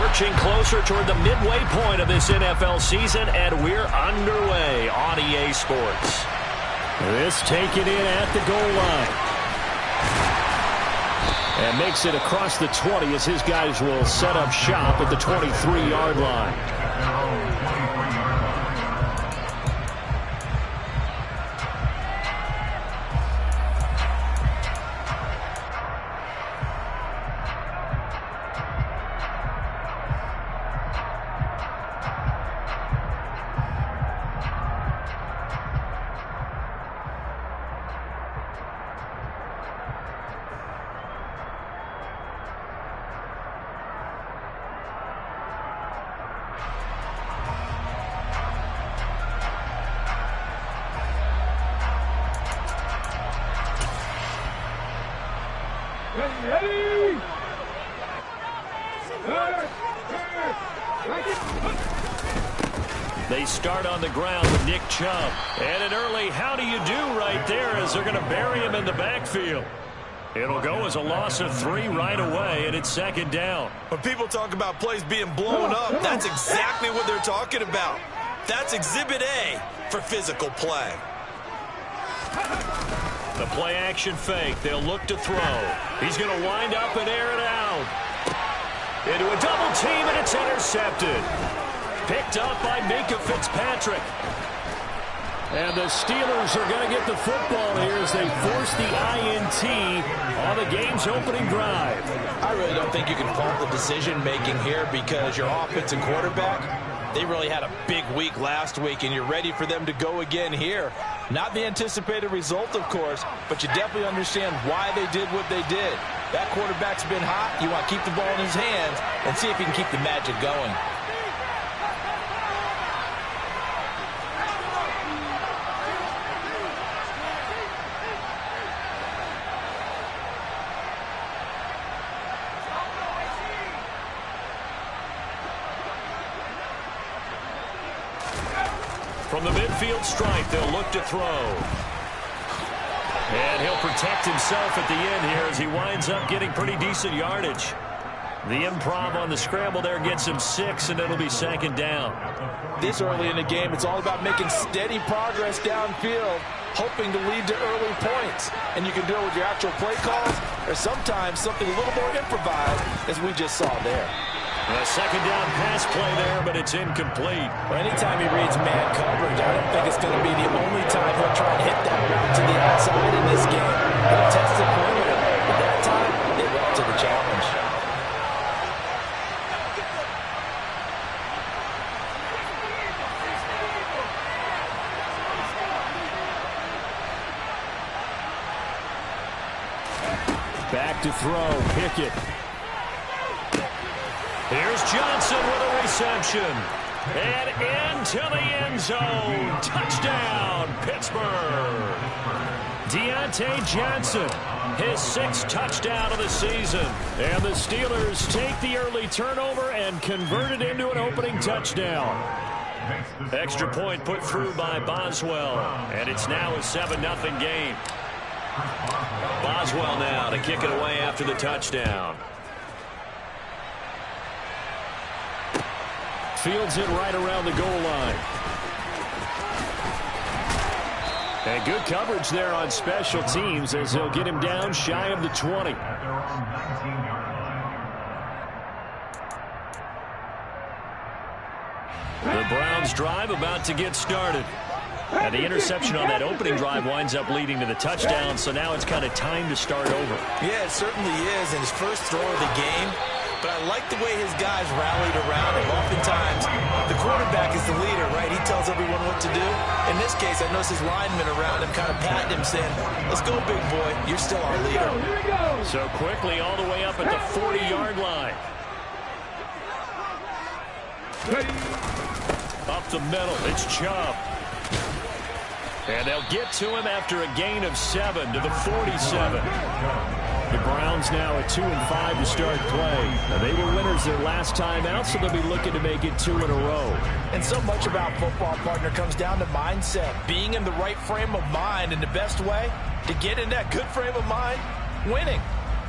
Inching closer toward the midway point of this NFL season, and we're underway on EA Sports. This taken in at the goal line. And makes it across the 20 as his guys will set up shop at the 23-yard line. They start on the ground with Nick Chubb. And an early how do you do right there as they're going to bury him in the backfield. It'll go as a loss of 3 right away, and it's second down. When people talk about plays being blown up, that's exactly what they're talking about. That's Exhibit A for physical play. The play action fake. They'll look to throw. He's going to wind up and air it out. Into a double team, and it's intercepted. Picked up by Minka Fitzpatrick. And the Steelers are going to get the football here as they force the INT on the game's opening drive. I really don't think you can fault the decision-making here because your offense and quarterback, they really had a big week last week, and you're ready for them to go again here. Not the anticipated result, of course, but you definitely understand why they did what they did. That quarterback's been hot. You want to keep the ball in his hands and see if he can keep the magic going. From the midfield stripe, they'll look to throw. And he'll protect himself at the end here as he winds up getting pretty decent yardage. The improv on the scramble there gets him 6, and it'll be second down. This early in the game, it's all about making steady progress downfield, hoping to lead to early points. And you can do it with your actual play calls or sometimes something a little more improvised, as we just saw there. A second down pass play there, but it's incomplete. Well, anytime he reads man coverage, I don't think it's going to be the only time he'll try and hit that route to the outside in this game. He'll test the perimeter, but that time, they went up to the challenge. Back to throw, Pickett. Here's Johnson with a reception. And into the end zone. Touchdown, Pittsburgh. Deontay Johnson, his 6th touchdown of the season. And the Steelers take the early turnover and convert it into an opening touchdown. Extra point put through by Boswell. And it's now a 7-0 game. Boswell now to kick it away after the touchdown. Fields it right around the goal line. And good coverage there on special teams as they'll get him down shy of the 20. The Browns drive about to get started. And the interception on that opening drive winds up leading to the touchdown, so now it's kind of time to start over. Yeah, it certainly is, and his first throw of the game. But I like the way his guys rallied around him. Oftentimes, the quarterback is the leader, right? He tells everyone what to do. In this case, I noticed his linemen around him kind of patting him, saying, let's go, big boy. You're still our leader. So quickly all the way up at the 40-yard line. Up the middle, it's Chubb. And they'll get to him after a gain of 7 to the 47. The Browns now at 2-5 to start play. Now they were winners their last time out, so they'll be looking to make it 2 in a row. And so much about football, partner, comes down to mindset. Being in the right frame of mind, and the best way to get in that good frame of mind, winning.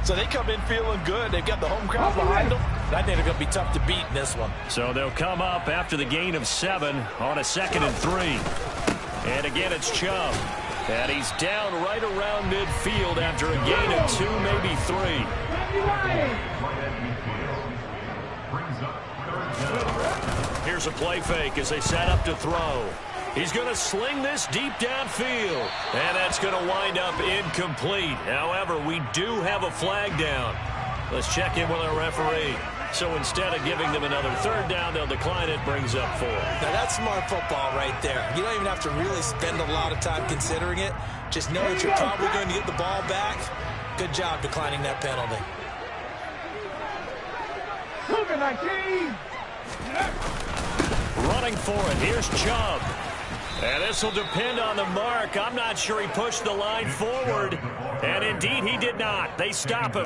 So they come in feeling good. They've got the home crowd behind them. I think they're going to be tough to beat in this one. So they'll come up after the gain of 7 on a 2nd and 3. And again, it's Chubb. And he's down right around midfield after a gain of 2, maybe 3. Here's a play fake as they set up to throw. He's going to sling this deep downfield. And that's going to wind up incomplete. However, we do have a flag down. Let's check in with our referee. So instead of giving them another 3rd down, they'll decline it, brings up 4. Now that's smart football right there. You don't even have to really spend a lot of time considering it. Just know that you're probably going to get the ball back. Good job declining that penalty. Running for it. Here's Chubb. And this will depend on the mark. I'm not sure he pushed the line forward. And indeed, he did not. They stop him.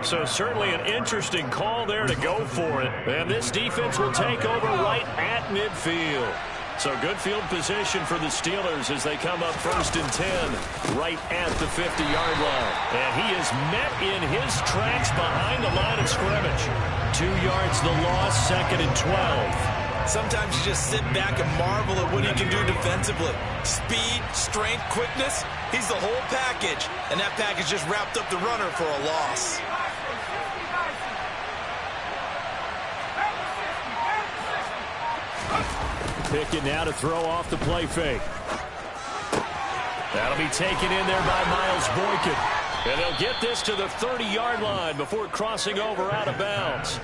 So certainly an interesting call there to go for it. And this defense will take over right at midfield. So good field position for the Steelers as they come up 1st and 10 right at the 50-yard line. And he is met in his tracks behind the line of scrimmage. 2 yards the loss, 2nd and 12. Sometimes you just sit back and marvel at what he can do defensively. Speed, strength, quickness, he's the whole package. And that package just wrapped up the runner for a loss. Pickett now to throw off the play fake. That'll be taken in there by Miles Boykin. And they'll get this to the 30-yard line before crossing over out of bounds.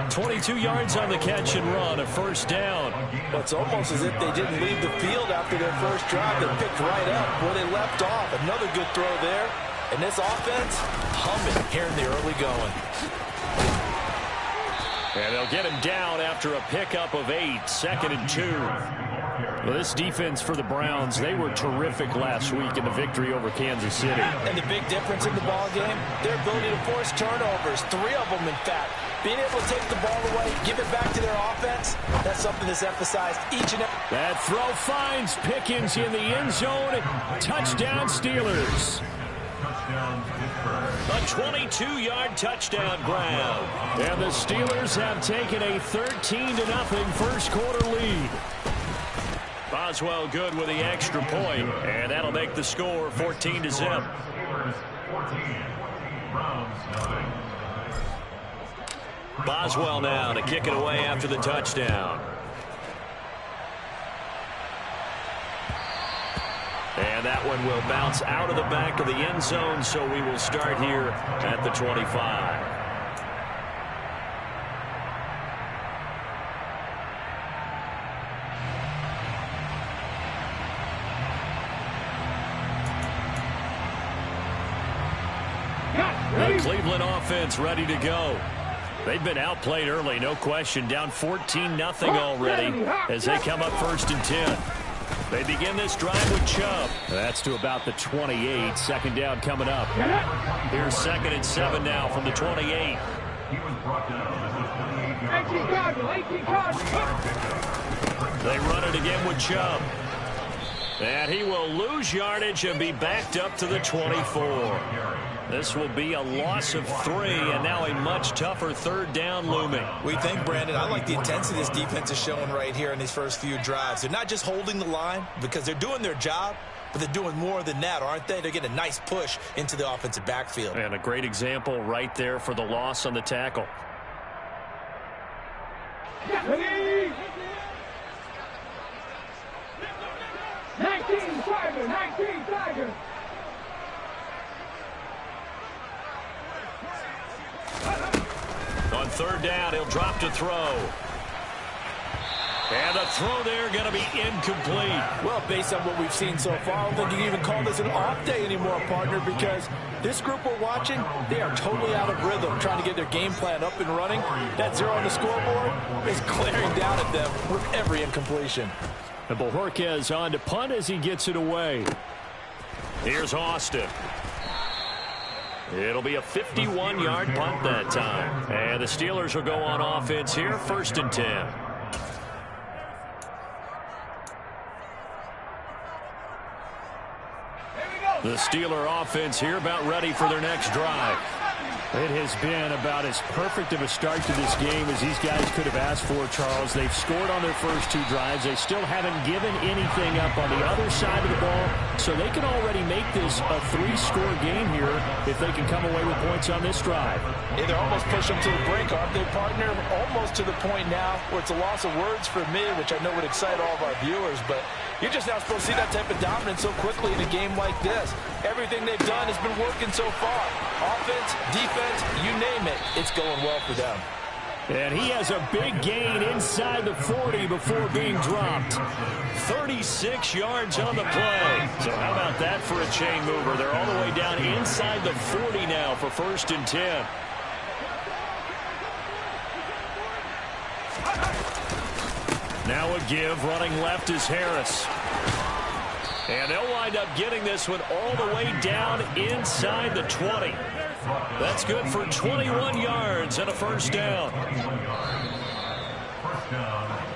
22 yards on the catch and run, a 1st down. It's almost as if they didn't leave the field after their first drive. They picked right up where they left off. Another good throw there. And this offense, humming here in the early going. And they'll get him down after a pickup of 8, 2nd and 2. Well, this defense for the Browns, they were terrific last week in the victory over Kansas City. And the big difference in the ball game, their ability to force turnovers, 3 of them in fact. Being able to take the ball away, give it back to their offense, that's something that's emphasized each and every. That throw finds Pickens in the end zone. Touchdown Steelers. A 22-yard touchdown grab. And the Steelers have taken a 13-0 first quarter lead. Boswell good with the extra point, and that'll make the score 14-0. Boswell now to kick it away after the touchdown. And that one will bounce out of the back of the end zone, so we will start here at the 25. The Cleveland offense ready to go. They've been outplayed early, no question. Down 14-0 already as they come up 1st and 10. They begin this drive with Chubb. That's to about the 28. 2nd down coming up. Here's 2nd and 7 now from the 28. They run it again with Chubb. And he will lose yardage and be backed up to the 24. This will be a loss of 3, and now a much tougher 3rd down looming. We think, Brandon, I like the intensity this defense is showing right here in these first few drives. They're not just holding the line because they're doing their job, but they're doing more than that, aren't they? They're getting a nice push into the offensive backfield. And a great example right there for the loss on the tackle. 19 Tiger. On 3rd down, he'll drop to throw. And the throw there going to be incomplete. Well, based on what we've seen so far, I don't think you can even call this an off day anymore, partner, because this group we're watching, they are totally out of rhythm, trying to get their game plan up and running. That 0 on the scoreboard is glaring down at them with every incompletion. And Bojorquez on to punt as he gets it away. Here's Austin. It'll be a 51-yard punt that time. And the Steelers will go on offense here, 1st and 10. The Steeler offense here about ready for their next drive. It has been about as perfect of a start to this game as these guys could have asked for, Charles. They've scored on their first 2 drives. They still haven't given anything up on the other side of the ball, so they can already make this a 3-score game here if they can come away with points on this drive. Yeah, they're almost pushing them to the brink, aren't they, partner? Almost to the point now where it's a loss of words for me, which I know would excite all of our viewers, but you're just not supposed to see that type of dominance so quickly in a game like this. Everything they've done has been working so far. Offense, defense, you name it, it's going well for them. And he has a big gain inside the 40 before being dropped. 36 yards on the play. So how about that for a chain mover? They're all the way down inside the 40 now for 1st and 10. Now a give, running left is Harris. And they'll wind up getting this one all the way down inside the 20. That's good for 21 yards and a 1st down.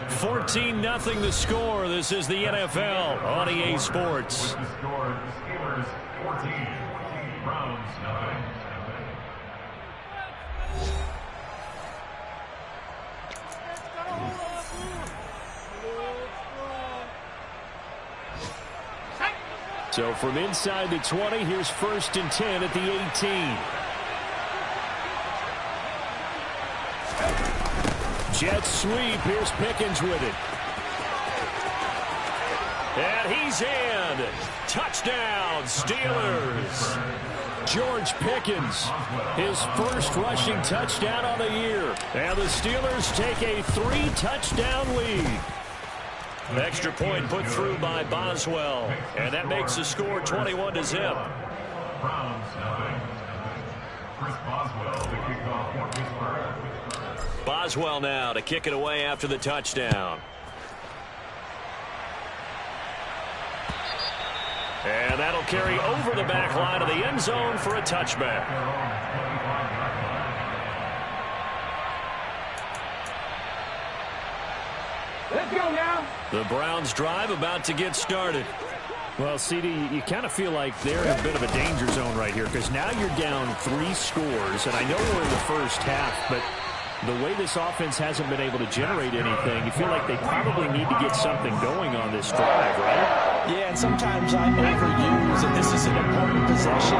14-0 the score. This is the NFL on EA Sports. So from inside the 20, here's 1st and 10 at the 18. Jet sweep. Here's Pickens with it. And he's in. Touchdown, Steelers. George Pickens, his first rushing touchdown on the year. And the Steelers take a 3-touchdown lead. Extra point put through by Boswell. And that makes the score 21-0. Boswell now to kick it away after the touchdown. And that'll carry over the back line of the end zone for a touchback. Let's go now. The Browns drive about to get started. Well, CD, you kind of feel like they're in a bit of a danger zone right here because now you're down 3 scores, and I know we're in the first half, but the way this offense hasn't been able to generate anything, you feel like they probably need to get something going on this drive, right? Yeah, and sometimes I overuse, and this is an important possession,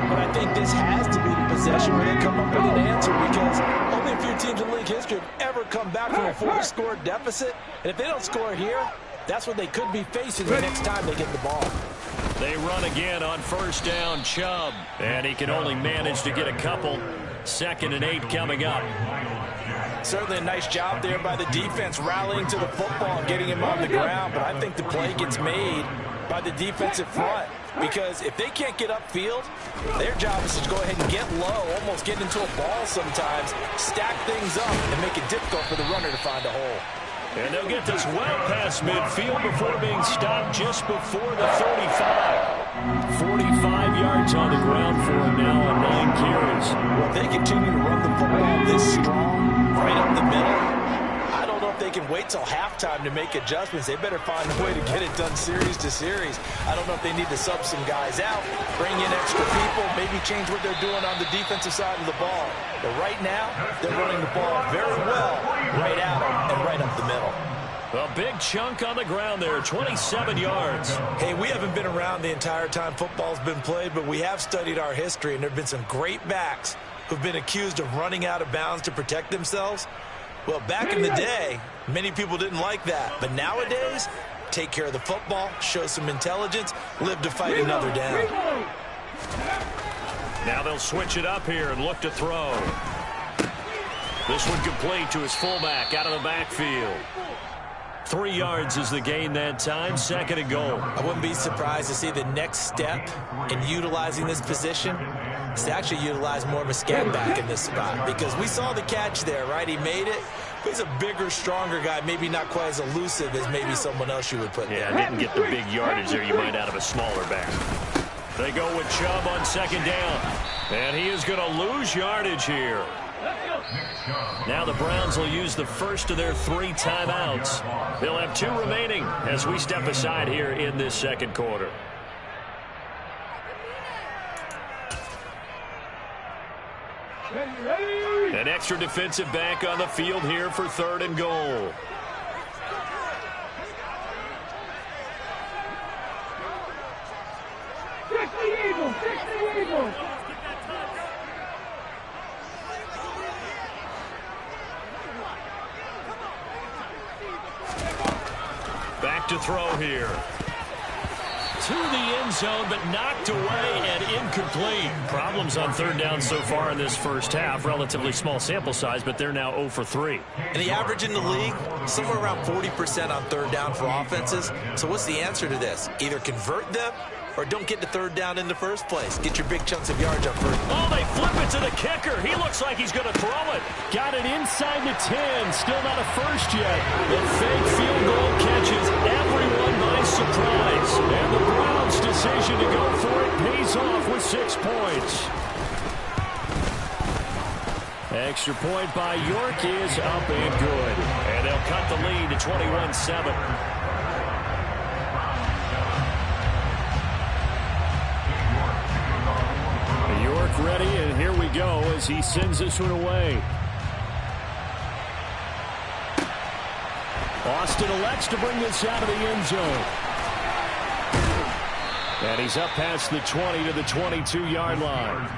but I think this has to be the possession where they come up with an answer because only a few teams in league history have ever come back from a 4-score deficit, and if they don't score here, that's what they could be facing the next time they get the ball. They run again on 1st down, Chubb, and he can only manage to get a couple. 2nd and 8 coming up. Certainly a nice job there by the defense rallying to the football and getting him on the ground, but I think the play gets made by the defensive front because if they can't get upfield, their job is to go ahead and get low, almost get into a ball sometimes, stack things up, and make it difficult for the runner to find a hole. And they'll get this well past midfield before being stopped just before the 35. 45 yards on the ground for him now on 9 carries. Well, if they continue to run the football this strong, right up the middle, I don't know if they can wait till halftime to make adjustments. They better find a way to get it done series to series. I don't know if they need to sub some guys out, bring in extra people, maybe change what they're doing on the defensive side of the ball. But right now, they're running the ball very well, right out and right up the middle. A big chunk on the ground there, 27 yards. Hey, we haven't been around the entire time football's been played, but we have studied our history, and there have been some great backs who've been accused of running out of bounds to protect themselves. Well, back in the day, many people didn't like that. But nowadays, take care of the football, show some intelligence, live to fight another down. Now they'll switch it up here and look to throw. This one complete to his fullback out of the backfield. 3 yards is the gain that time, 2nd and goal. I wouldn't be surprised to see the next step in utilizing this position is to actually utilize more of a scat back in this spot because we saw the catch there, right? He made it. But he's a bigger, stronger guy, maybe not quite as elusive as maybe someone else you would put there. Yeah, didn't get the big yardage there you might out of a smaller back. They go with Chubb on 2nd down. And he is going to lose yardage here. Now the Browns will use the first of their 3 timeouts. They'll have 2 remaining as we step aside here in this 2nd quarter. extra defensive back on the field here for 3rd and goal. Back to throw here. To the end zone, but knocked away and incomplete. Problems on 3rd down so far in this first half. Relatively small sample size, but they're now 0 for 3. And the average in the league, somewhere around 40% on 3rd down for offenses. So what's the answer to this? Either convert them or don't get to 3rd down in the first place. Get your big chunks of yards up first. Oh, they flip it to the kicker. He looks like he's going to throw it. Got it inside the 10. Still not a first yet. The fake field goal catches everyone by surprise. And the Browns' decision to go for it pays off with 6 points. Extra point by York is up and good. And they'll cut the lead to 21-7. York ready, and here we go as he sends this one away. Austin elects to bring this out of the end zone. And he's up past the 20 to the 22-yard line.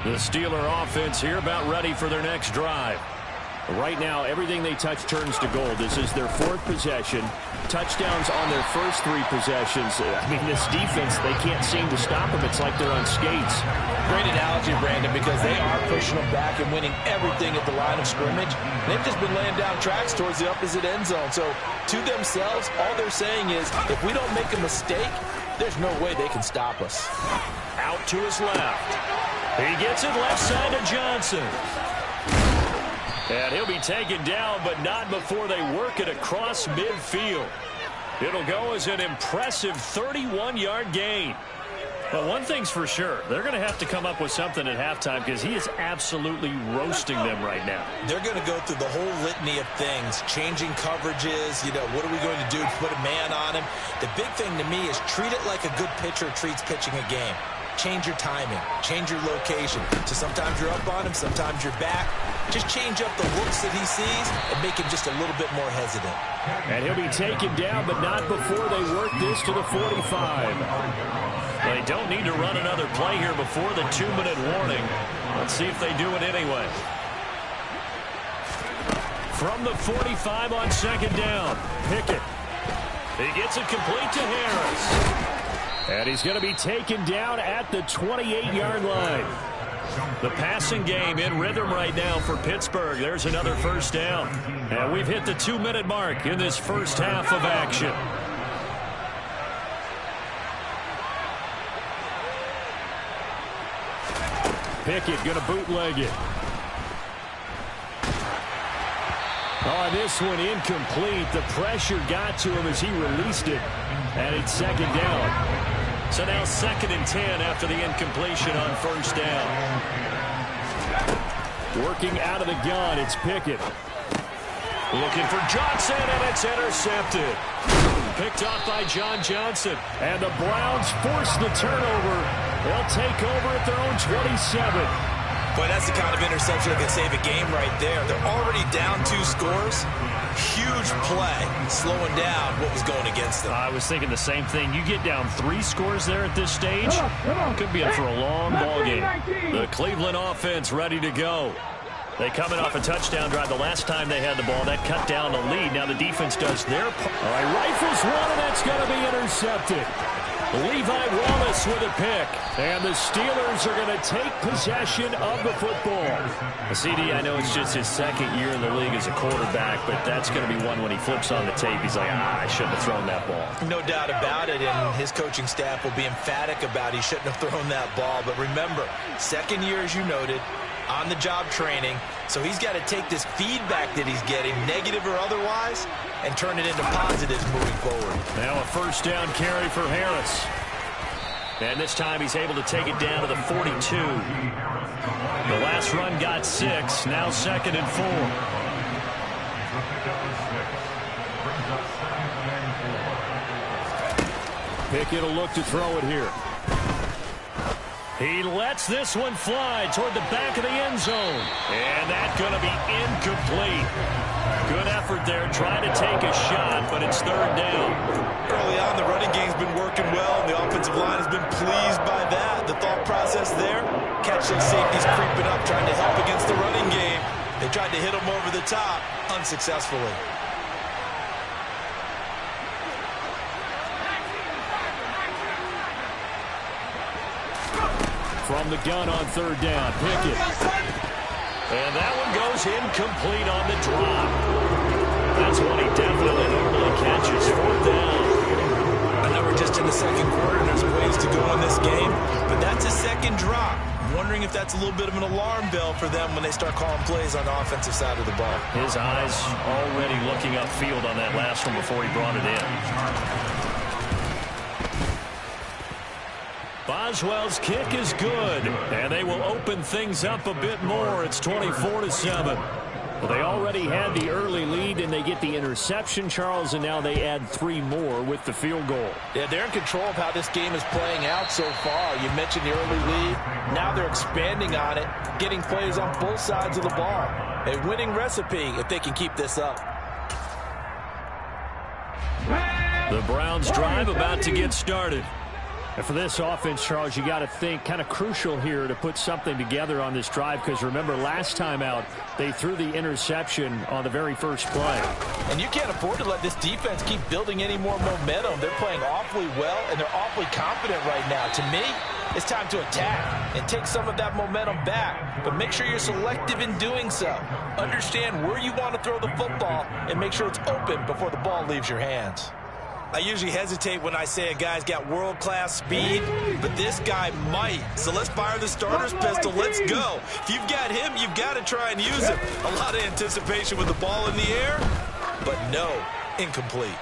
The Steeler offense here about ready for their next drive. Right now, everything they touch turns to gold. This is their 4th possession. Touchdowns on their first 3 possessions. I mean, this defense, they can't seem to stop them. It's like they're on skates. Great analogy, Brandon, because they are pushing them back and winning everything at the line of scrimmage. They've just been laying down tracks towards the opposite end zone. So, to themselves, all they're saying is, if we don't make a mistake, there's no way they can stop us. Out to his left. He gets it left side to Johnson. And he'll be taken down, but not before they work it across midfield. It'll go as an impressive 31-yard gain. But one thing's for sure, they're going to have to come up with something at halftime because he is absolutely roasting them right now. They're going to go through the whole litany of things, changing coverages, what are we going to do to put a man on him? The big thing to me is treat it like a good pitcher treats pitching a game. Change your timing, change your location. So sometimes you're up on him, sometimes you're back. Just change up the looks that he sees and make him just a little bit more hesitant. And he'll be taken down, but not before they work this to the 45. They don't need to run another play here before the 2-minute warning. Let's see if they do it anyway. From the 45 on 2nd down, Pickett. He gets it complete to Harris. And he's going to be taken down at the 28-yard line. The passing game in rhythm right now for Pittsburgh. There's another first down. And we've hit the 2-minute mark in this first half of action. Pickett going to bootleg it. Oh, this one incomplete. The pressure got to him as he released it. And it's 2nd down. So now 2nd and 10 after the incompletion on first down. Working out of the gun, it's Pickett. Looking for Johnson, and it's intercepted. Picked off by John Johnson. And the Browns force the turnover. They'll take over at their own 27. Boy, that's the kind of interception that can save a game right there. They're already down 2 scores. Huge play, slowing down what was going against them. I was thinking the same thing. You get down 3 scores there at this stage, could be in for a long ball game. The Cleveland offense ready to go. They coming off a touchdown drive the last time they had the ball. That cut down the lead. Now the defense does their part. All right, rifles one, and that's going to be intercepted. Levi Wallace with a pick. And the Steelers are going to take possession of the football. CD, I know it's just his 2nd year in the league as a quarterback, but that's going to be one when he flips on the tape. He's like, I shouldn't have thrown that ball. No doubt about it, and his coaching staff will be emphatic about he shouldn't have thrown that ball. But remember, 2nd year, as you noted, on-the-job training. So he's got to take this feedback that he's getting, negative or otherwise, and turn it into positives moving forward. Now a first down carry for Harris. And this time he's able to take it down to the 42. The last run got 6. Now 2nd and 4. Pickett will look to throw it here. He lets this one fly toward the back of the end zone. And that's going to be incomplete. Good effort there trying to take a shot, but it's third down. Early on, the running game's been working well, and the offensive line has been pleased by that. The thought process there, catch those safeties creeping up, trying to help against the running game. They tried to hit him over the top, unsuccessfully. From the gun on third down, Pickett. And that one goes incomplete on the drop. That's one he definitely normally catches. Fourth down. I know we're just in the second quarter and there's ways to go in this game, but that's a second drop. I'm wondering if that's a little bit of an alarm bell for them when they start calling plays on the offensive side of the ball. His eyes already looking upfield on that last one before he brought it in. Boswell's kick is good, and they will open things up a bit more. It's 24-7. Well, they already had the early lead, and they get the interception, Charles, and now they add 3 more with the field goal. Yeah, they're in control of how this game is playing out so far. You mentioned the early lead. Now they're expanding on it, getting plays on both sides of the ball. A winning recipe if they can keep this up. The Browns drive about to get started. And for this offense, Charles, you got to think kind of crucial here to put something together on this drive, because remember last time out they threw the interception on the very first play. And you can't afford to let this defense keep building any more momentum. They're playing awfully well, and they're awfully confident right now. To me, it's time to attack and take some of that momentum back. But make sure you're selective in doing so. Understand where you want to throw the football and make sure it's open before the ball leaves your hands. I usually hesitate when I say a guy's got world-class speed, but this guy might. So let's fire the starter's pistol. Let's go. If you've got him, you've got to try and use him. A lot of anticipation with the ball in the air, but no, incomplete.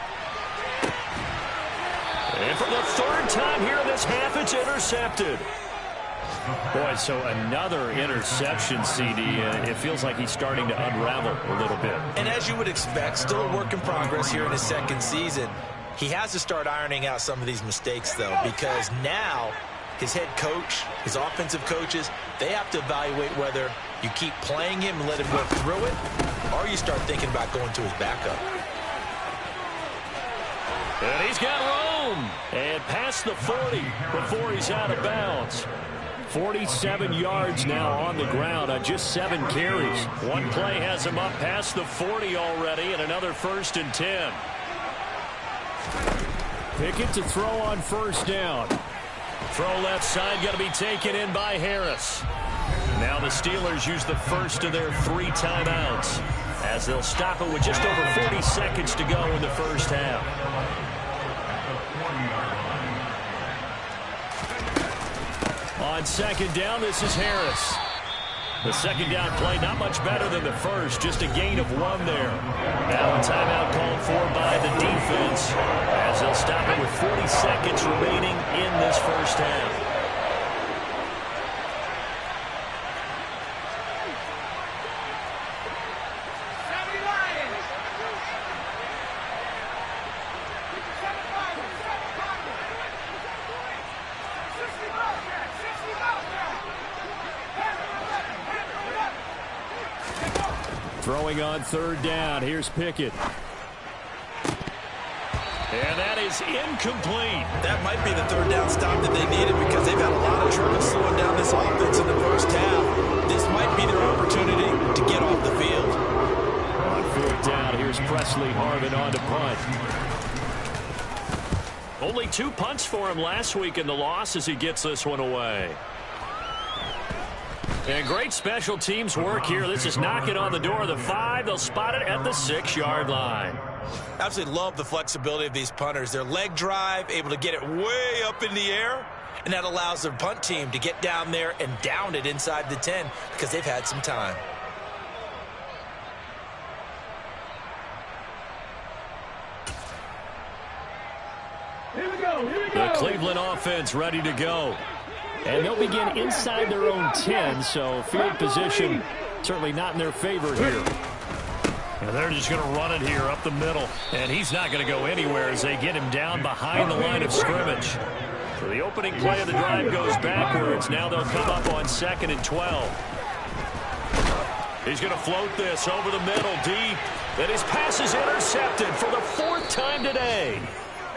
And for the third time here in this half, it's intercepted. Boy, so another interception, CD. It feels like he's starting to unravel a little bit. And as you would expect, still a work in progress here in his second season. He has to start ironing out some of these mistakes, though, because now his head coach, his offensive coaches, they have to evaluate whether you keep playing him and let him work through it, or you start thinking about going to his backup. And he's got room. And past the 40 before he's out of bounds. 47 yards now on the ground on just 7 carries. One play has him up past the 40 already, and another 1st and 10. Pickett to throw on first down. Throw left side, going to be taken in by Harris. Now the Steelers use the first of their 3 timeouts as they'll stop it with just over 40 seconds to go in the first half. On second down, this is Harris. The second down play not much better than the first, just a gain of 1 there. Now a timeout called for by the defense as they'll stop it with 40 seconds remaining in this first half. Throwing on third down. Here's Pickett. And that is incomplete. That might be the third down stop that they needed because they've had a lot of trouble slowing down this offense in the first half. This might be their opportunity to get off the field. On fourth down, here's Presley Harvin on to punt. Only 2 punts for him last week in the loss as he gets this one away. And great special teams work here. This is knocking on the door of the 5. They'll spot it at the 6-yard line. Absolutely love the flexibility of these punters. Their leg drive, able to get it way up in the air, and that allows their punt team to get down there and down it inside the 10 because they've had some time. Here we go. The Cleveland offense ready to go. And they'll begin inside their own 10, so field position certainly not in their favor here. And they're just going to run it here up the middle. And he's not going to go anywhere as they get him down behind the line of scrimmage. So the opening play of the drive goes backwards. Now they'll come up on 2nd and 12. He's going to float this over the middle deep. And his pass is intercepted for the 4th time today.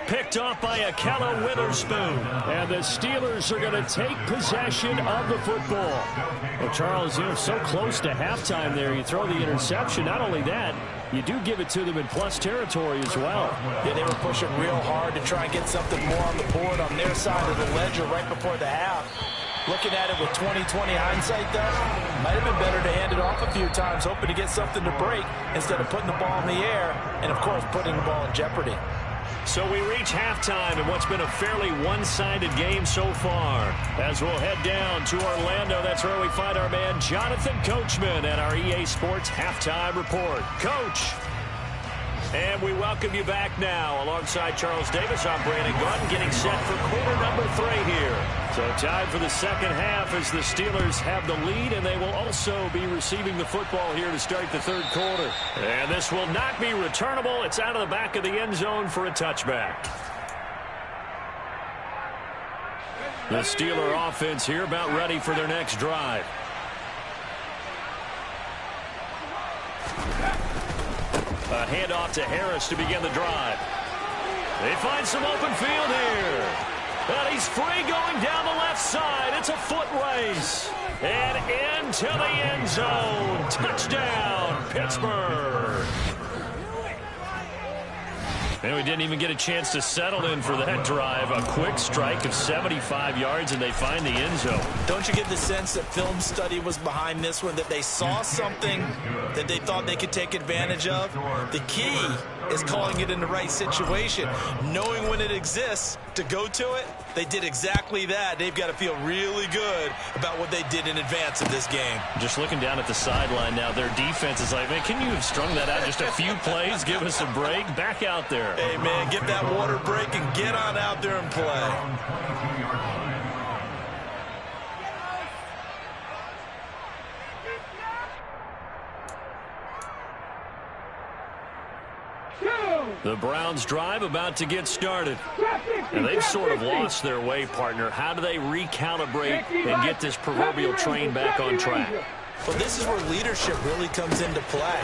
Picked off by Akella Witherspoon. And the Steelers are going to take possession of the football. Well, Charles, you're so close to halftime there. You throw the interception. Not only that, you do give it to them in plus territory as well. Yeah, they were pushing real hard to try and get something more on the board on their side of the ledger right before the half. Looking at it with 20/20 hindsight, though, might have been better to hand it off a few times, hoping to get something to break instead of putting the ball in the air and, of course, putting the ball in jeopardy. So we reach halftime in what's been a fairly one-sided game so far. As we'll head down to Orlando, that's where we find our man Jonathan Coachman at our EA Sports Halftime Report. Coach! And we welcome you back now. Alongside Charles Davis, I'm Brandon Gaudin, getting set for quarter number 3 here. So time for the second half as the Steelers have the lead, and they will also be receiving the football here to start the 3rd quarter. And this will not be returnable. It's out of the back of the end zone for a touchback. The Steeler offense here about ready for their next drive. A handoff to Harris to begin the drive. They find some open field here. And he's free going down the left side. It's a foot race. And into the end zone. Touchdown, Pittsburgh. And we didn't even get a chance to settle in for that drive. A quick strike of 75 yards, and they find the end zone. Don't you get the sense that film study was behind this one, that they saw something that they thought they could take advantage of? The key is calling it in the right situation, knowing when it exists to go to it. They did exactly that. They've got to feel really good about what they did in advance of this game. Just looking down at the sideline now, their defense is like, man, can you have strung that out just a few plays? Give us a break. Back out there. Hey, man, get that water break and get on out there and play. The Browns drive about to get started. And they've sort of lost their way, partner. How do they recalibrate and get this proverbial train back on track? Well, this is where leadership really comes into play.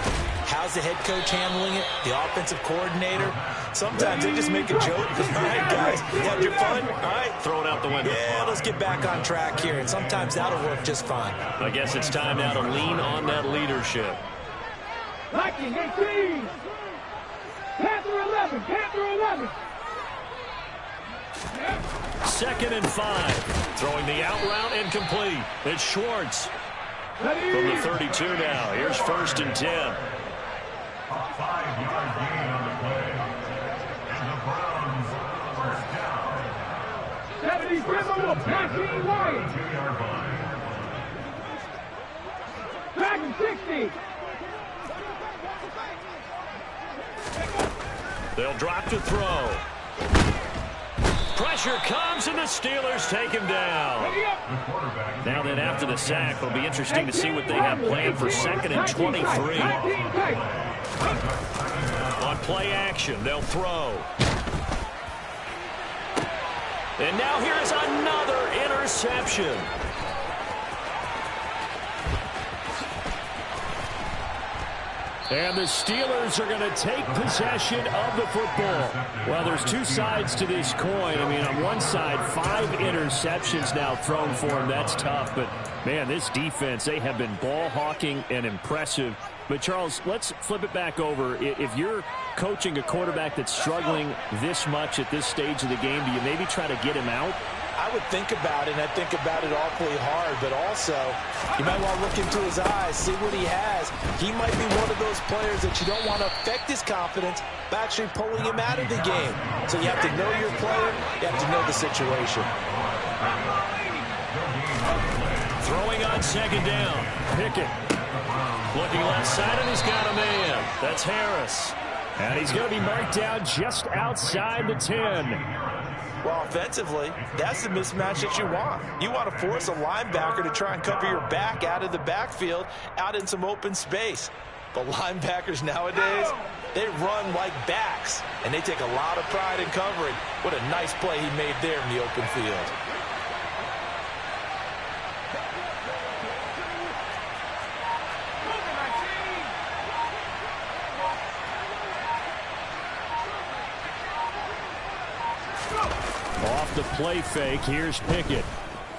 How's the head coach handling it? The offensive coordinator? Sometimes they just make a joke. All right, guys, you had your fun? All right. Throw it out the window. Yeah, let's get back on track here. And sometimes that'll work just fine. I guess it's time now to lean on that leadership. Liking 18. Panther 11. Panther 11. 2nd and 5. Throwing the out route incomplete. It's Schwartz. From the 32 now. Here's 1st and 10. A 5-yard gain on the play. And the Browns first down. 70 dribble. Passing Wyatt. 2-yard line. 2nd and 60. They'll drop to throw. Pressure comes, and the Steelers take him down. Now then, after the sack, it'll be interesting to see what they have planned for 2nd and 23. On play action, they'll throw. And now here's another interception. And the Steelers are going to take possession of the football. Well, there's two sides to this coin. I mean, on one side, 5 interceptions now thrown for him. That's tough. But, man, this defense, they have been ball hawking and impressive. But, Charles, let's flip it back over. If you're coaching a quarterback that's struggling this much at this stage of the game, do you maybe try to get him out? I would think about it, and I think about it awfully hard, but also you might want to look into his eyes, see what he has. He might be one of those players that you don't want to affect his confidence by actually pulling him out of the game. So you have to know your player, you have to know the situation. Throwing on 2nd down. Pickett looking left side, and he's got a man. That's Harris. And he's going to be marked down just outside the 10. Well, offensively, that's the mismatch that you want. You want to force a linebacker to try and cover your back out of the backfield, out in some open space. The linebackers nowadays, they run like backs, and they take a lot of pride in covering. What a nice play he made there in the open field. Off the play fake, here's Pickett.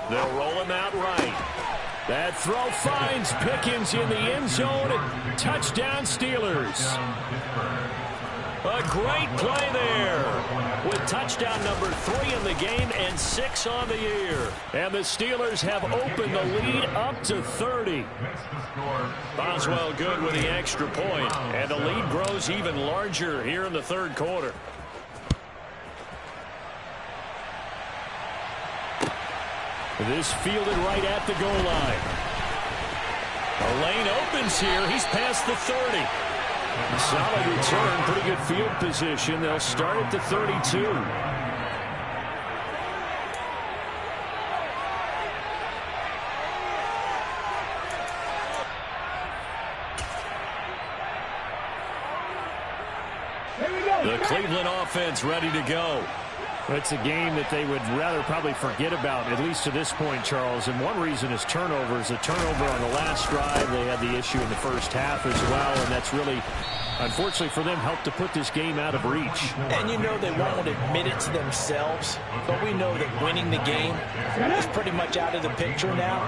They'll roll him out right. That throw finds Pickens in the end zone, and touchdown Steelers. A great play there with touchdown number 3 in the game and 6 on the year. And the Steelers have opened the lead up to 30. Boswell good with the extra point, and the lead grows even larger here in the third quarter. This fielded right at the goal line. A lane opens here. He's past the 30. Solid return. Pretty good field position. They'll start at the 32. The Cleveland offense ready to go. It's a game that they would rather probably forget about, at least to this point, Charles. And one reason is turnovers. A turnover on the last drive. They had the issue in the first half as well, and that's really, unfortunately for them, helped to put this game out of reach. And you know they won't admit it to themselves, but we know that winning the game is pretty much out of the picture now.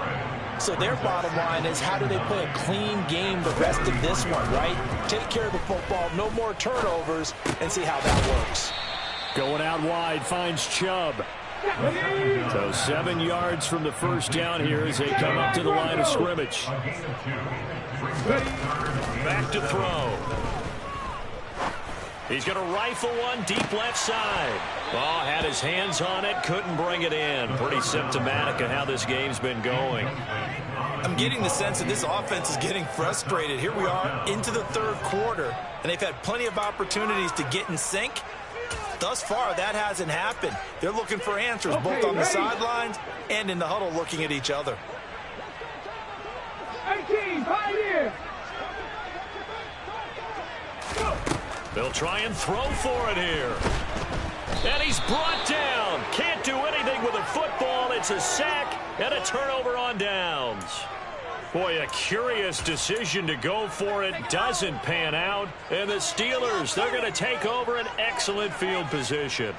So their bottom line is, how do they play a clean game the rest of this one, right? Take care of the football, no more turnovers, and see how that works. Going out wide, finds Chubb. So 7 yards from the first down here as they come up to the line of scrimmage. Back to throw. He's going to rifle one deep left side. Oh, had his hands on it, couldn't bring it in. Pretty symptomatic of how this game's been going. I'm getting the sense that this offense is getting frustrated. Here we are into the third quarter, and they've had plenty of opportunities to get in sync. Thus far, that hasn't happened. They're looking for answers both on the sidelines and in the huddle looking at each other. 18, Pioneer. They'll try and throw for it here. And he's brought down. Can't do anything with a football. It's a sack and a turnover on downs. Boy, a curious decision to go for it. Doesn't pan out. And the Steelers, they're going to take over an excellent field position.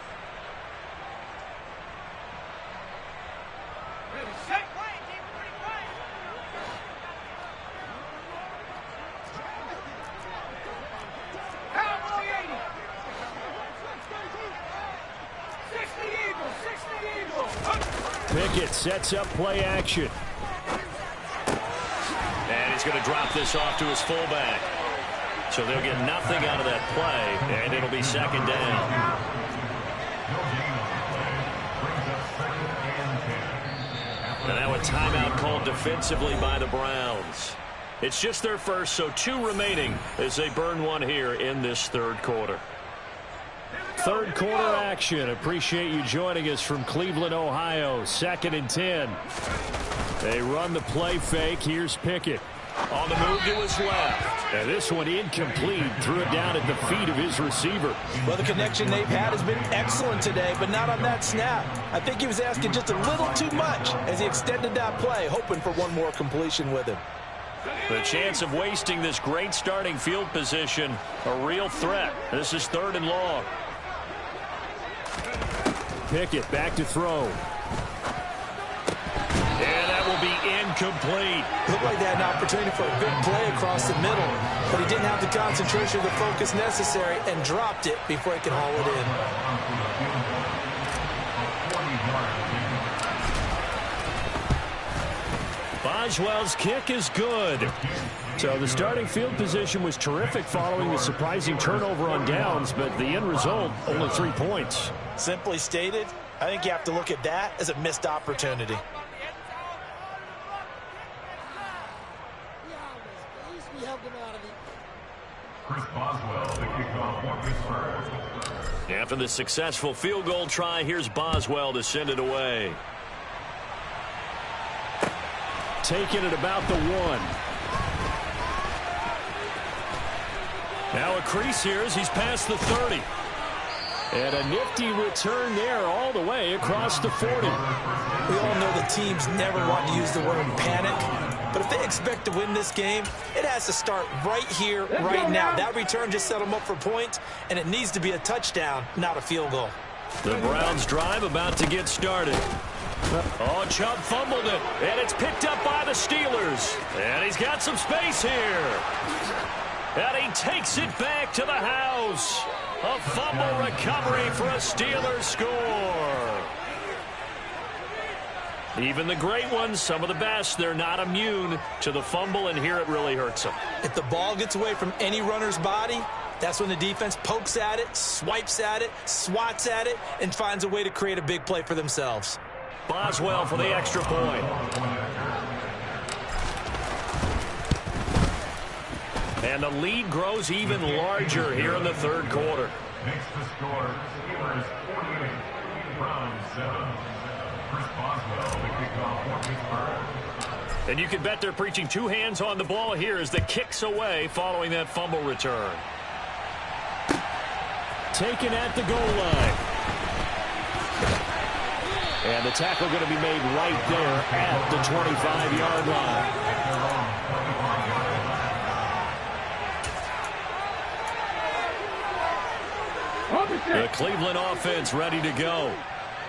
Pickett sets up play action. And he's going to drop this off to his fullback. So they'll get nothing out of that play, and it'll be second down. And now a timeout called defensively by the Browns. It's just their first, so 2 remaining as they burn one here in this third quarter. Third quarter action. Appreciate you joining us from Cleveland, Ohio. 2nd and 10. They run the play fake. Here's Pickett. On the move to his left. And this one incomplete. Threw it down at the feet of his receiver. Well, the connection they've had has been excellent today, but not on that snap. I think he was asking just a little too much as he extended that play, hoping for one more completion with him. The chance of wasting this great starting field position, a real threat. This is 3rd and long. Pickett back to throw. And that will be incomplete. Looked like they had an opportunity for a big play across the middle, but he didn't have the concentration or the focus necessary and dropped it before he could haul it in. Boswell's kick is good. So the starting field position was terrific following the surprising turnover on downs, but the end result, only 3 points. Simply stated, I think you have to look at that as a missed opportunity. Chris Boswell, the kickoff for Pittsburgh. After the successful field goal try, here's Boswell to send it away. Taking it about the 1. Now a crease here as he's past the 30. And a nifty return there all the way across the 40. We all know the teams never want to use the word panic, but if they expect to win this game, it has to start right here, right now. That return just set them up for points, and it needs to be a touchdown, not a field goal. The Browns drive about to get started. Oh, Chubb fumbled it, and it's picked up by the Steelers. And he's got some space here. And he takes it back to the house. A fumble recovery for a Steelers score. Even the great ones, some of the best, they're not immune to the fumble, and here it really hurts them. If the ball gets away from any runner's body, that's when the defense pokes at it, swipes at it, swats at it, and finds a way to create a big play for themselves. Boswell for the extra point. And the lead grows even larger here in the third quarter. Makes the score Steelers 48, Browns 7. Chris Boswell, the kickoff for Pittsburgh. And you can bet they're preaching two hands on the ball here as the kick's away following that fumble return. Taken at the goal line. And the tackle going to be made right there at the 25-yard line. The Cleveland offense ready to go.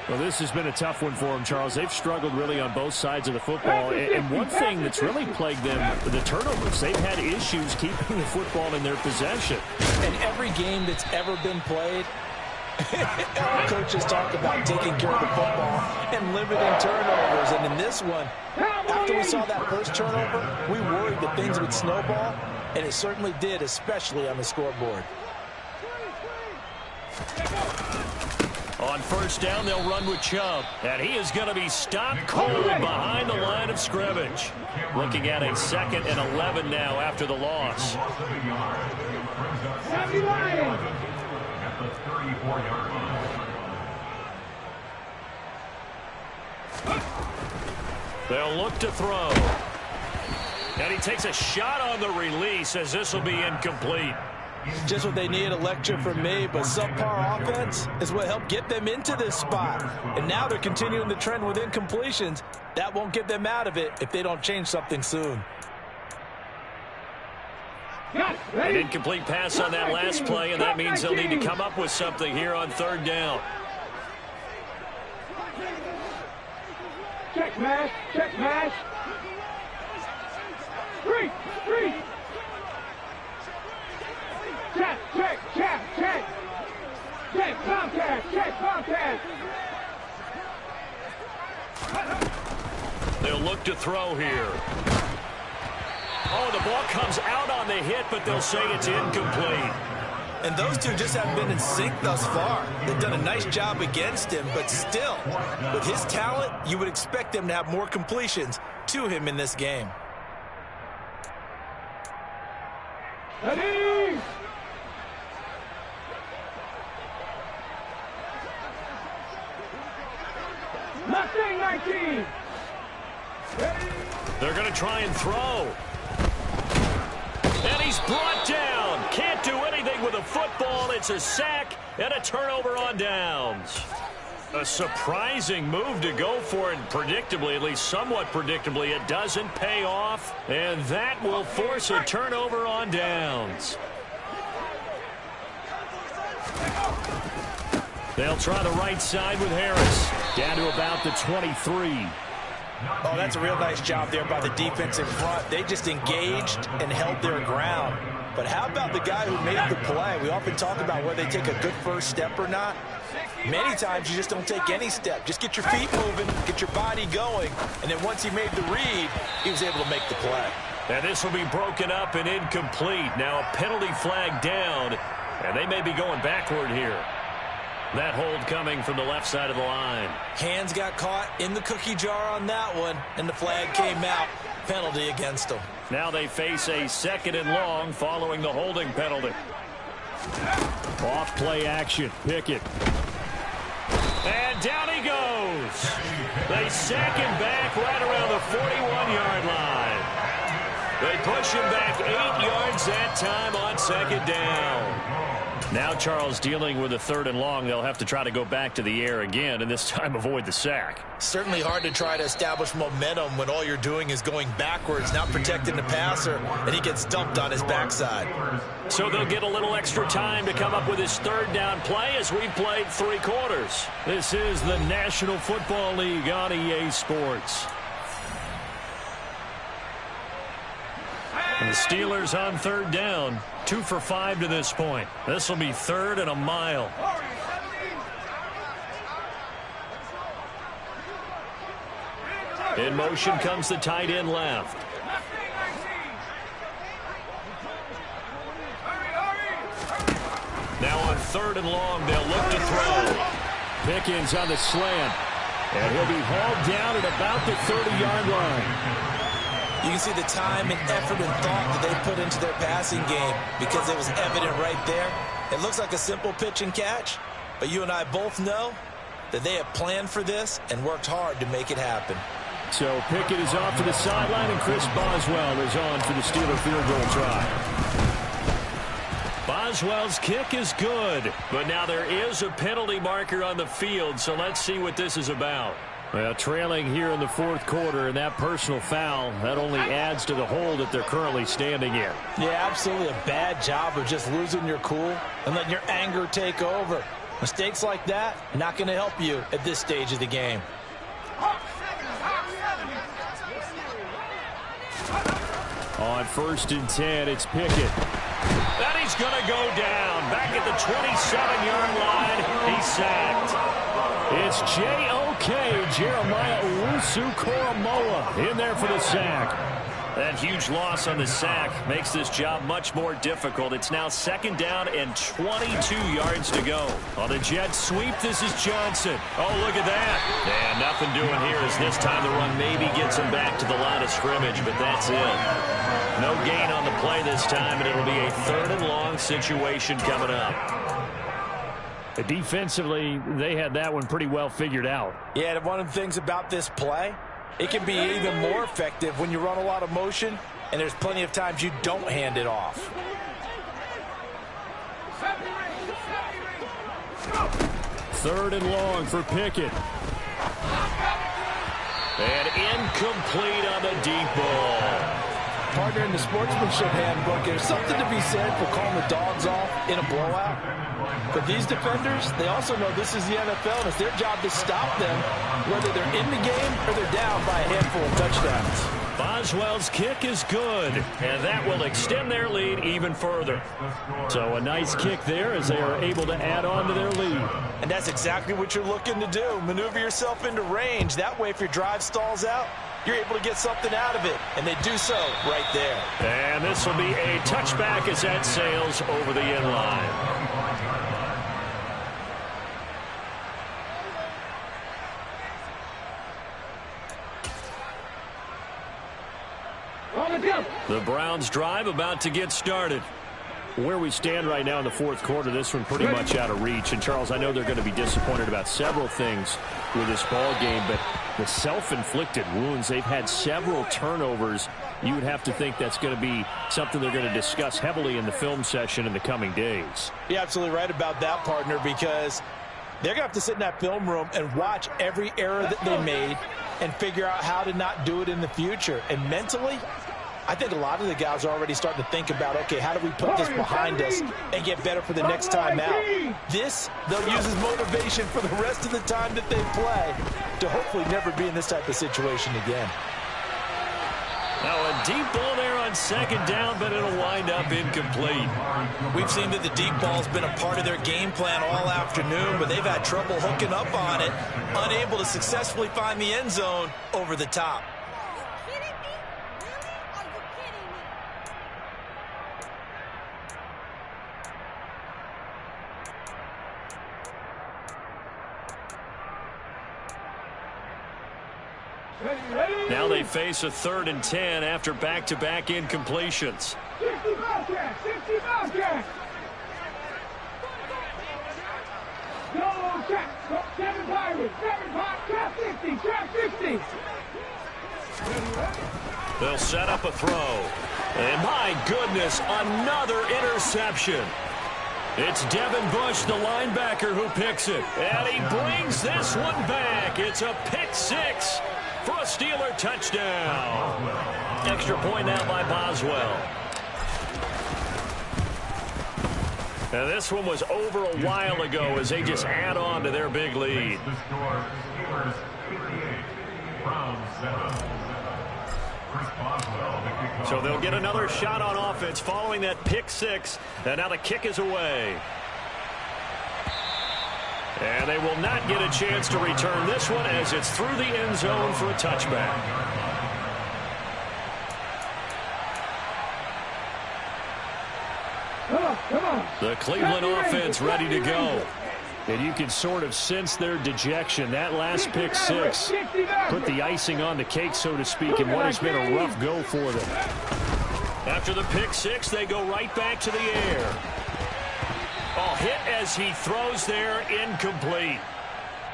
Well, this has been a tough one for them, Charles. They've struggled really on both sides of the football. And one thing that's really plagued them, the turnovers. They've had issues keeping the football in their possession. And every game that's ever been played, our coaches talk about taking care of the football and limiting turnovers. And in this one, after we saw that first turnover, we worried that things would snowball, and it certainly did, especially on the scoreboard. On first down, they'll run with Chubb. And he is going to be stopped cold behind the line of scrimmage. Looking at a 2nd and 11 now after the loss. At the 34-yard line. They'll look to throw. And he takes a shot on the release as this will be incomplete. Just what they need, a lecture from me, but subpar offense is what helped get them into this spot. And now they're continuing the trend with incompletions. That won't get them out of it if they don't change something soon. An incomplete pass on that last play, and that means they'll need to come up with something here on third down. Check mash, check mash. Three. Check, check, check, check. Check, contact, check, contact. They'll look to throw here. Oh, the ball comes out on the hit, but they'll say it's incomplete. And those two just haven't been in sync thus far. They've done a nice job against him, but still, with his talent, you would expect them to have more completions to him in this game. Ready? Mustang 19. They're going to try and throw. And he's brought down. Can't do anything with a football. It's a sack and a turnover on downs. A surprising move to go for it. Predictably, at least somewhat predictably, it doesn't pay off. And that will force a turnover on downs. They'll try the right side with Harris. Down to about the 23. Oh, that's a real nice job there by the defense in front. They just engaged and held their ground. But how about the guy who made the play? We often talk about whether they take a good first step or not. Many times you just don't take any step. Just get your feet moving, get your body going, and then once he made the read, he was able to make the play. And this will be broken up and incomplete. Now a penalty flag down, and they may be going backward here. That hold coming from the left side of the line. Hands got caught in the cookie jar on that one, and the flag came out. Penalty against them. Now they face a 2nd and long following the holding penalty. Off play action. Pickett. And down he goes. They sack him back right around the 41-yard line. They push him back 8 yards that time on second down. Now Charles dealing with a 3rd and long. They'll have to try to go back to the air again and this time avoid the sack. Certainly hard to try to establish momentum when all you're doing is going backwards, not protecting the passer, and he gets dumped on his backside. So they'll get a little extra time to come up with his 3rd down play as we've played 3 quarters. This is the National Football League on EA Sports. And the Steelers on 3rd down. 2 for 5 to this point. This will be 3rd and a mile. In motion comes the tight end left. Now on 3rd and long, they'll look to throw. Pickens on the slant. And he'll be hauled down at about the 30-yard line. You can see the time and effort and thought that they put into their passing game because it was evident right there. It looks like a simple pitch and catch, but you and I both know that they have planned for this and worked hard to make it happen. So Pickett is off to the sideline, and Chris Boswell is on for the Steeler field goal try. Boswell's kick is good, but now there is a penalty marker on the field, so let's see what this is about. Well, trailing here in the 4th quarter, and that personal foul, that only adds to the hole that they're currently standing in. Yeah, absolutely a bad job of just losing your cool and letting your anger take over. Mistakes like that, not going to help you at this stage of the game. On 1st and 10, it's Pickett. And he's going to go down. Back at the 27-yard line, he's sacked. It's J.O.K. Jeremiah Owusu-Koramoah in there for the sack. That huge loss on the sack makes this job much more difficult. It's now 2nd down and 22 yards to go. On the jet sweep, this is Johnson. Oh, look at that. And nothing doing here as this time the run maybe gets him back to the line of scrimmage, but that's it. No gain on the play this time, and it'll be a 3rd and long situation coming up. Defensively, they had that one pretty well figured out. Yeah, and one of the things about this play, it can be even more effective when you run a lot of motion, and there's plenty of times you don't hand it off. 3rd and long for Pickett. And incomplete on the deep ball. Partner, in the sportsmanship handbook, there's something to be said for calling the dogs off in a blowout. But these defenders, they also know this is the NFL, and it's their job to stop them, whether they're in the game or they're down by a handful of touchdowns. Boswell's kick is good, and that will extend their lead even further. So a nice kick there as they are able to add on to their lead. And that's exactly what you're looking to do. Maneuver yourself into range. That way, if your drive stalls out, you're able to get something out of it, and they do so right there. And this will be a touchback as that sails over the end line. The Browns drive about to get started. Where we stand right now in the 4th quarter, this one pretty much out of reach. And, Charles, I know they're going to be disappointed about several things with this ball game, but the self-inflicted wounds, they've had several turnovers. You would have to think that's going to be something they're going to discuss heavily in the film session in the coming days. You're absolutely right about that, partner, because they're going to have to sit in that film room and watch every error that they made and figure out how to not do it in the future. And mentally, I think a lot of the guys are already starting to think about, okay, how do we put this behind us and get better for the next time out? This, they'll use as motivation for the rest of the time that they play to hopefully never be in this type of situation again. Now a deep ball there on 2nd down, but it'll wind up incomplete. We've seen that the deep ball's been a part of their game plan all afternoon, but they've had trouble hooking up on it, unable to successfully find the end zone over the top. Now they face a 3rd and 10 after back-to-back incompletions. 60 Bobcats! 60 Bobcats! Go, check! 7 Pirates! 7 Bobcats! 60! Check 60! They'll set up a throw. And my goodness, another interception. It's Devin Bush, the linebacker, who picks it. And he brings this one back. It's a pick six for a Steeler touchdown. Extra point now by Boswell. And this one was over a while ago as they just add on to their big lead. The score, Steelers 58, Browns 7. Chris Boswell, the kickoff. So they'll get another shot on offense following that pick six. And now the kick is away. And they will not get a chance to return this one as it's through the end zone for a touchback. The Cleveland offense ready to go. And you can sort of sense their dejection. That last pick six put the icing on the cake, so to speak, in what has been a rough go for them. After the pick six, they go right back to the air. Oh, hit as he throws there, incomplete.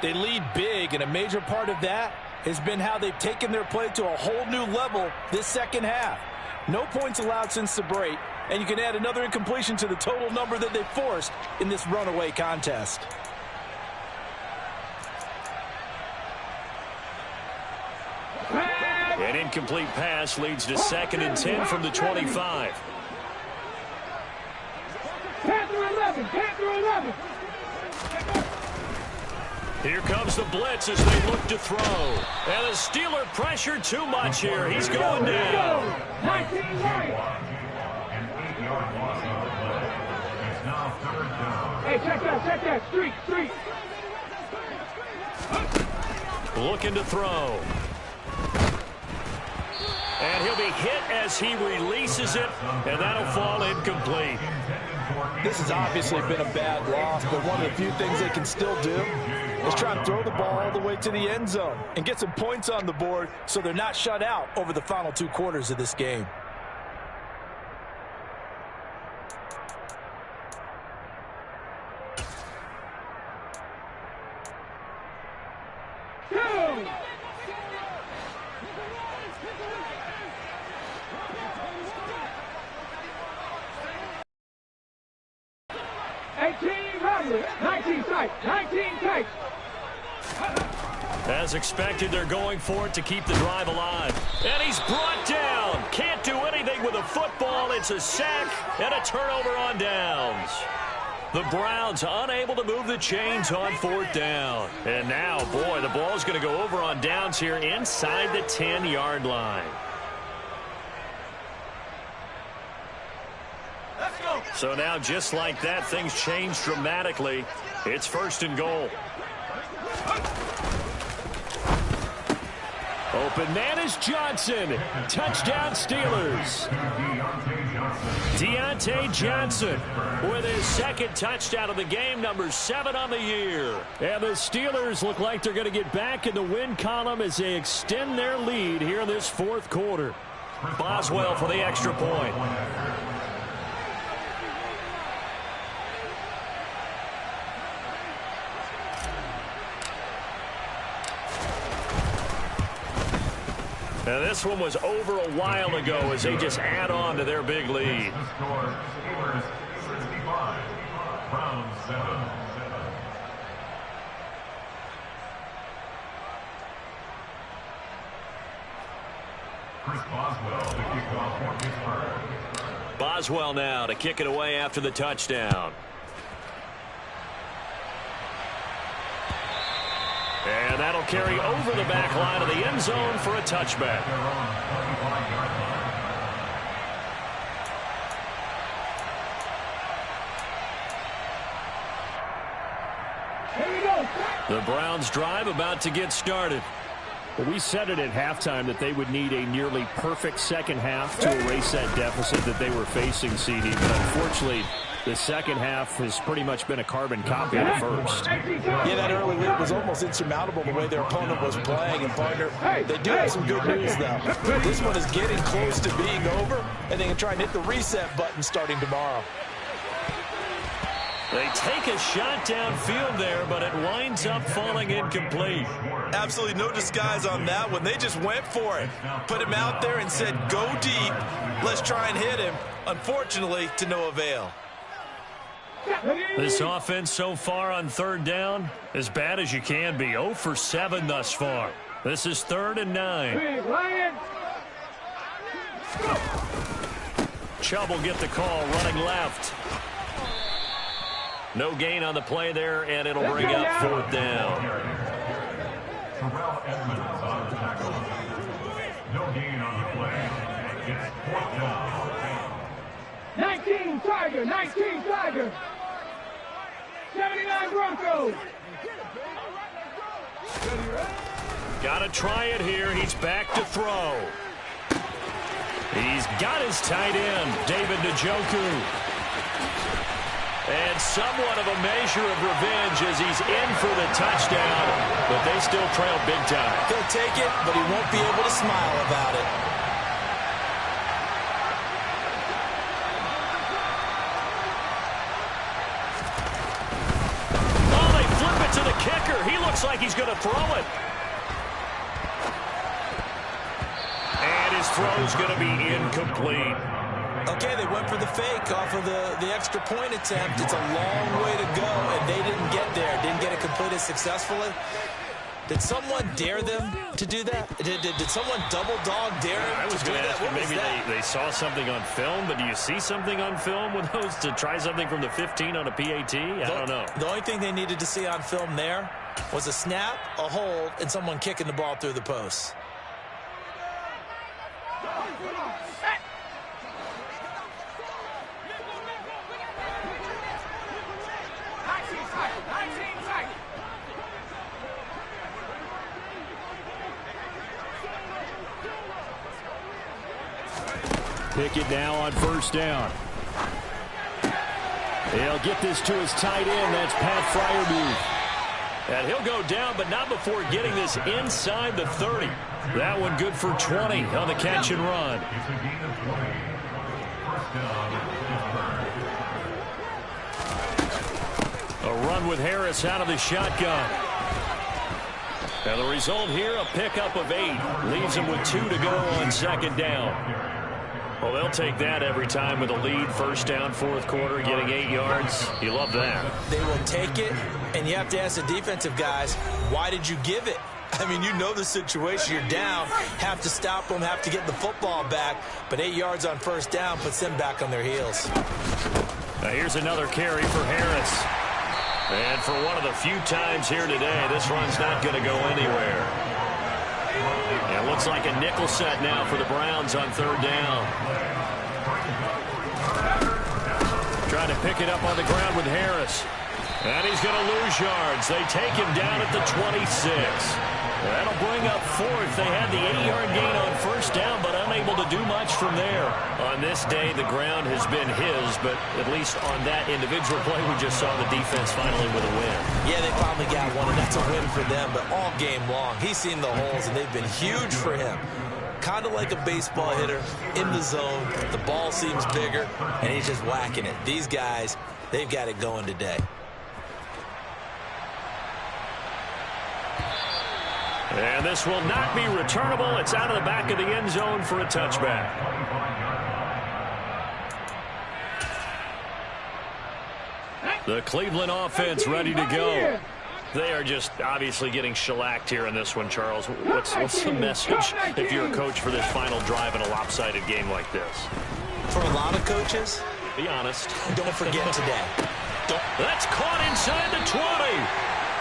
They lead big, and a major part of that has been how they've taken their play to a whole new level this second half. No points allowed since the break, and you can add another incompletion to the total number that they forced in this runaway contest. An incomplete pass leads to 2nd and 10 from the 25. Panther 11, Panther 11. Here comes the blitz as they look to throw. And the Steeler pressure too much here. He's going down. 19 right. An 8-yard loss on the play. It's now 3rd down. Hey, check that. Street. Looking to throw. And he'll be hit as he releases it, and that'll fall incomplete. This has obviously been a bad loss, but one of the few things they can still do is try and throw the ball all the way to the end zone and get some points on the board so they're not shut out over the final 2 quarters of this game. As expected, they're going for it to keep the drive alive. And he's brought down. Can't do anything with a football. It's a sack and a turnover on downs. The Browns unable to move the chains on 4th down. And now, boy, the ball's going to go over on downs here inside the 10-yard line. So now, just like that, things change dramatically. It's 1st and goal. Open man is Johnson. Touchdown Steelers. Deontay Johnson with his 2nd touchdown of the game, number 7 on the year. And the Steelers look like they're going to get back in the win column as they extend their lead here in this 4th quarter. Boswell for the extra point. Now this one was over a while ago as they just add on to their big lead. The score, Steelers 65, Browns 7. Chris Boswell, the kickoff for Pittsburgh. Boswell now to kick it away after the touchdown. And that'll carry over the back line of the end zone for a touchback. The Browns drive about to get started. Well, we said it at halftime that they would need a nearly perfect second half to erase that deficit that they were facing, CD. But unfortunately, the second half has pretty much been a carbon copy of the first. Yeah, that early lead was almost insurmountable the way their opponent was playing. And, partner, they do have some good news, though. This one is getting close to being over, and they can try and hit the reset button starting tomorrow. They take a shot downfield there, but it winds up falling incomplete. Absolutely no disguise on that one. They just went for it. Put him out there and said, go deep. Let's try and hit him. Unfortunately, to no avail. This offense so far on third down, as bad as you can be. 0 for 7 thus far. This is 3rd and 9. Chubb will get the call, running left. No gain on the play there, and it'll bring up 4th down. Terrell Edmonds on the tackle. No gain on the play. It's 4th down. 19 Tiger, 19 Tiger. 79 Broncos. Got to try it here. He's back to throw. He's got his tight end, David Njoku. And somewhat of a measure of revenge as he's in for the touchdown, but they still trail big time. He'll take it, but he won't be able to smile about it. Oh, they flip it to the kicker. He looks like he's going to throw it. And his throw's going to be incomplete. Okay, they went for the fake off of the extra point attempt. It's a long way to go, and they didn't get there. Didn't get it completed successfully. Did someone dare them to do that? Did someone double dog dare them I was to do going to that? ask you, What was maybe that? they saw something on film, but do you see something on film with those to try something from the 15 on a PAT? I don't know. The only thing they needed to see on film there was a snap, a hold, and someone kicking the ball through the post. Pickett now on 1st down. He'll get this to his tight end. That's Pat Freiermuth. And he'll go down, but not before getting this inside the 30. That one good for 20 on the catch and run. It's a gain of 20. 1st down, Pittsburgh. A run with Harris out of the shotgun. And the result here, a pickup of 8. Leaves him with 2 to go on 2nd down. Well, they'll take that every time with a lead. 1st down, 4th quarter, getting 8 yards. You love that. They will take it, and you have to ask the defensive guys, why did you give it? I mean, you know the situation. You're down, have to stop them, have to get the football back, but 8 yards on 1st down puts them back on their heels. Now here's another carry for Harris. And for one of the few times here today, this run's not going to go anywhere. And it looks like a nickel set now for the Browns on 3rd down. Trying to pick it up on the ground with Harris. And he's going to lose yards. They take him down at the 26. That'll bring up 4th. They had the 8-yard gain on 1st down, but unable to do much from there. On this day, the ground has been his, but at least on that individual play, we just saw the defense finally with a win. Yeah, they finally got one, and that's a win for them, but all game long, he's seen the holes, and they've been huge for him. Kind of like a baseball hitter in the zone. The ball seems bigger, and he's just whacking it. These guys, they've got it going today. And this will not be returnable. It's out of the back of the end zone for a touchback. The Cleveland offense ready to go. They are just obviously getting shellacked here in this one, Charles. What's the message if you're a coach for this final drive in a lopsided game like this? For a lot of coaches, be honest. Don't forget today. That's caught inside the 20.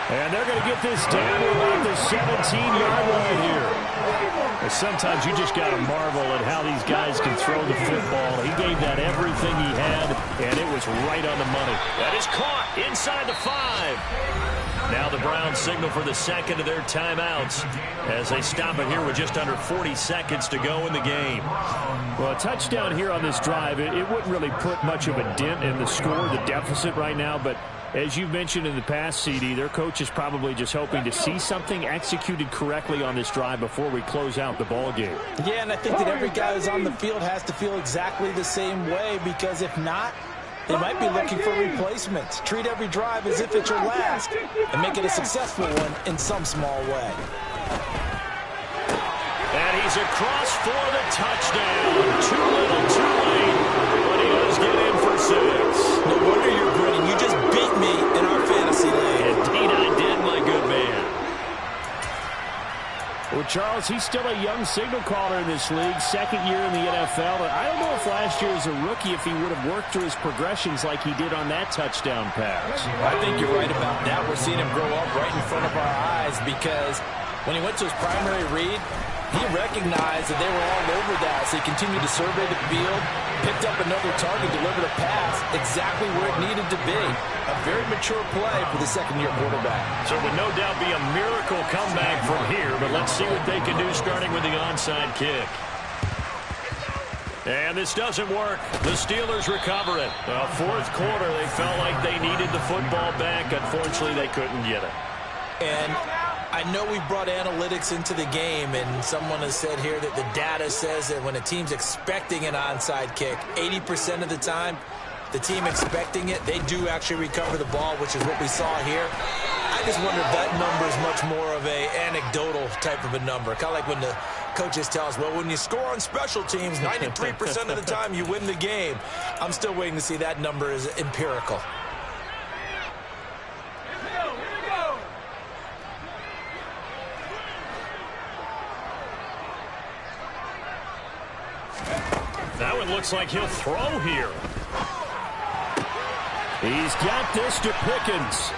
And they're going to get this down to about the 17-yard line here. Sometimes you just got to marvel at how these guys can throw the football. He gave that everything he had, and it was right on the money. That is caught inside the 5. Now the Browns signal for the second of their timeouts as they stop it here with just under 40 seconds to go in the game. Well, a touchdown here on this drive, it wouldn't really put much of a dent in the score, the deficit right now, but as you mentioned in the past, CD, their coach is probably just hoping to see something executed correctly on this drive before we close out the ball game. Yeah, and I think that every guy who's on the field has to feel exactly the same way, because if not, They might be looking for replacements. Treat every drive as if it's your last and make it a successful one in some small way. And he's across for the touchdown. Too little, too late. But he does get in for 6. No wonder you're grinning. You just beat me in our fantasy league. Indeed I did, my good man. Well, Charles, he's still a young signal caller in this league, second year in the NFL. But I don't know if last year as a rookie, if he would have worked through his progressions like he did on that touchdown pass. I think you're right about that. We're seeing him grow up right in front of our eyes because when he went to his primary read, he recognized that they were all over that, so he continued to survey the field, picked up another target, delivered a pass exactly where it needed to be. A very mature play for the second-year quarterback. So it would no doubt be a miracle comeback from here, but let's see what they can do starting with the onside kick. And this doesn't work. The Steelers recover it. Fourth quarter, they felt like they needed the football back. Unfortunately, they couldn't get it. And I know we've brought analytics into the game, and someone has said here that the data says that when a team's expecting an onside kick, 80% of the time, the team expecting it, they do actually recover the ball, which is what we saw here. I just wonder if that number is much more of a anecdotal type of a number. Kind of like when the coaches tell us, well, when you score on special teams, 93% of the time you win the game. I'm still waiting to see that number is empirical. That one looks like he'll throw here. He's got this to Pickens.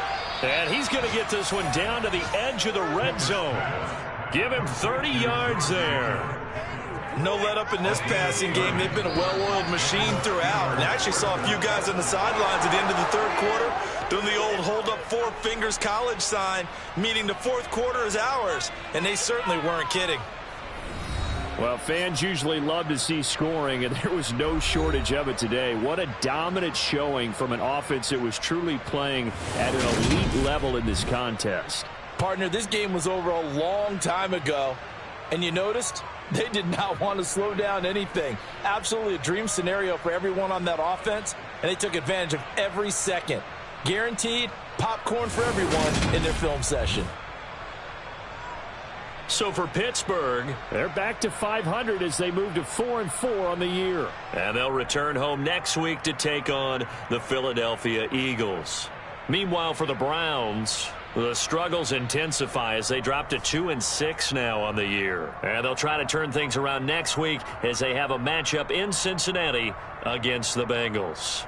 And he's going to get this one down to the edge of the red zone. Give him 30 yards there. No let up in this passing game. They've been a well-oiled machine throughout. And I actually saw a few guys on the sidelines at the end of the third quarter doing the old hold up 4 fingers college sign, meaning the fourth quarter is ours. And they certainly weren't kidding. Well, fans usually love to see scoring, and there was no shortage of it today. What a dominant showing from an offense that was truly playing at an elite level in this contest. Partner, this game was over a long time ago, and you noticed they did not want to slow down anything. Absolutely a dream scenario for everyone on that offense, and they took advantage of every second. Guaranteed popcorn for everyone in their film session. So for Pittsburgh, they're back to 500 as they move to 4-4 on the year. And they'll return home next week to take on the Philadelphia Eagles. Meanwhile, for the Browns, the struggles intensify as they drop to 2-6 now on the year. And they'll try to turn things around next week as they have a matchup in Cincinnati against the Bengals.